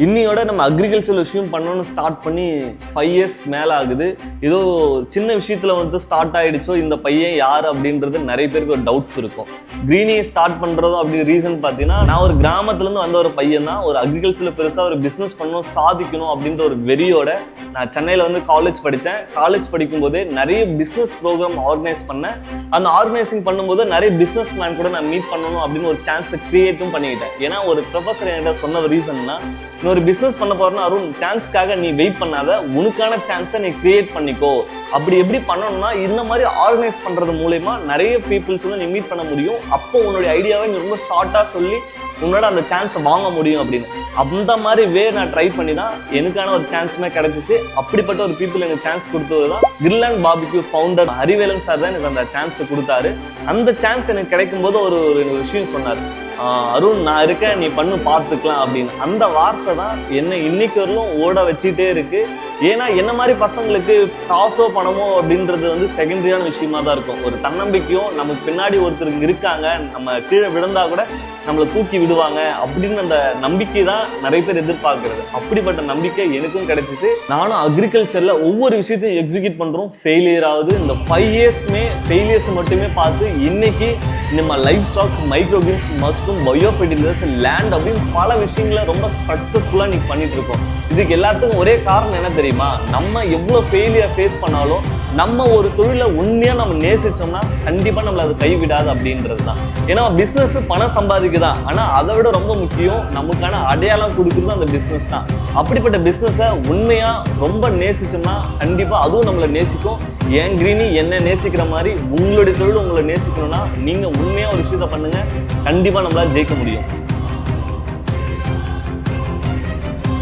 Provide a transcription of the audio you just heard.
இன்னையோட நம்ம அக்ரிகல்ச்சர் விஷயம் பண்ணணும்னு ஸ்டார்ட் பண்ணி 5 இயர்ஸ்க்கு மேலே ஆகுது. ஏதோ சின்ன விஷயத்தில் வந்து ஸ்டார்ட் ஆகிடுச்சோ இந்த பையன் யார் அப்படின்றது நிறைய பேருக்கு ஒரு டவுட்ஸ் இருக்கும். க்ரீனியை ஸ்டார்ட் பண்ணுறதும் அப்படி ரீசன் பார்த்தீங்கன்னா, நான் ஒரு கிராமத்துலேருந்து வந்த ஒரு பையன் தான். ஒரு அக்ரிகல்ச்சரில் பெருசாக ஒரு பிஸ்னஸ் பண்ணணும், சாதிக்கணும் அப்படின்ற ஒரு வெறியோட நான் சென்னையில் வந்து காலேஜ் படித்தேன். காலேஜ் படிக்கும்போதே நிறைய பிஸ்னஸ் ப்ரோக்ராம் ஆர்கனைஸ் பண்ணேன். அந்த ஆர்கனைசிங் பண்ணும்போது நிறைய பிஸ்னஸ் மேன் கூட நான் மீட் பண்ணணும் அப்படின்னு ஒரு சான்ஸை கிரியேட்டும் பண்ணிக்கிட்டேன். ஏன்னா ஒரு ப்ரொஃபஸர் என்கிட்ட சொன்ன ஒரு ரீசன்னா, இன்னொரு பிஸ்னஸ் பண்ண போறேன்னா அருண், சான்ஸ்க்காக நீ வெயிட் பண்ணாத, உனக்கான சான்ஸை நீ கிரியேட் பண்ணிக்கோ. அப்படி எப்படி பண்ணணும்னா இந்த மாதிரி ஆர்கனைஸ் பண்றது மூலமா நிறைய பீப்புள்ஸ் வந்து நீ மீட் பண்ண முடியும். அப்போ உன்னுடைய ஐடியாவை நீ ரொம்ப ஷார்ட்டா சொல்லி உன்னோட அந்த சான்ஸை வாங்க முடியும் அப்படின்னு. அந்த மாதிரி நான் ட்ரை பண்ணி தான் எனக்கான ஒரு சான்ஸுமே கிடைச்சிச்சு. அப்படிப்பட்ட ஒரு பீப்புள் எனக்கு சான்ஸ் கொடுத்தது தான் grill and barbecue founder Harivelan sir தான் எனக்கு அந்த சான்ஸை கொடுத்தாரு. அந்த சான்ஸ் எனக்கு கிடைக்கும் போது ஒரு விஷயம் சொன்னார், அருண் நான் இருக்கேன், நீ பண்ணு, பார்த்துக்கலாம் அப்படின்னு. அந்த வார்த்தை தான் என்னை இன்னைக்கு வரலும் ஓட வச்சுட்டே இருக்கு. ஏன்னா என்ன மாதிரி பசங்களுக்கு காசோ பணமோ அப்படின்றது வந்து செகண்டரியான விஷயமா தான் இருக்கும். ஒரு தன்னம்பிக்கையும் நமக்கு பின்னாடி ஒருத்தருக்கு இருக்காங்க, நம்ம கீழே விழுந்தா கூட நம்மளை தூக்கி விடுவாங்க அப்படின்னு அந்த நம்பிக்கை தான் நிறைய பேர் எதிர்பார்க்கறது. அப்படிப்பட்ட நம்பிக்கை எனக்கும் கிடைச்சிச்சு. நானும் அக்ரிகல்ச்சர்ல ஒவ்வொரு விஷயத்தையும் எக்ஸிக்யூட் பண்றோம். ஃபெயிலியர் ஆகுது. இந்த 5 இயர்ஸ்மே ஃபெயிலியர்ஸ் மட்டுமே பார்த்து இன்னைக்கு நம்ம livestock, microgreens, mushroom, bio fertilisers, land அப்படின்னு பல விஷயங்களை ரொம்ப சக்சஸ்ஃபுல்லா இன்னைக்கு பண்ணிட்டு இருக்கோம். இதுக்கு எல்லாத்துக்கும் ஒரே காரணம் என்ன தெரியுமா? நம்ம எவ்வளோ ஃபெயிலியர் ஃபேஸ் பண்ணாலும் நம்ம ஒரு தொழிலை உண்மையாக நம்ம நேசிச்சோம்னா கண்டிப்பாக நம்மளை அது கைவிடாது அப்படின்றது தான். ஏன்னா பிஸ்னஸ் பணம் சம்பாதிக்குதான், ஆனால் அதை விட ரொம்ப முக்கியம் நமக்கான அடையாளம் கொடுக்குறது அந்த பிஸ்னஸ் தான். அப்படிப்பட்ட பிஸ்னஸை உண்மையாக ரொம்ப நேசிச்சோம்னா கண்டிப்பாக அதுவும் நம்மளை நேசிக்கும். ஏன் கிரீனி என்ன நேசிக்கிற மாதிரி உங்களுடைய தொழில் உங்களை நேசிக்கணும்னா நீங்கள் உண்மையாக ஒரு விஷயத்தை பண்ணுங்க, கண்டிப்பாக நம்மளால ஜெயிக்க முடியும்.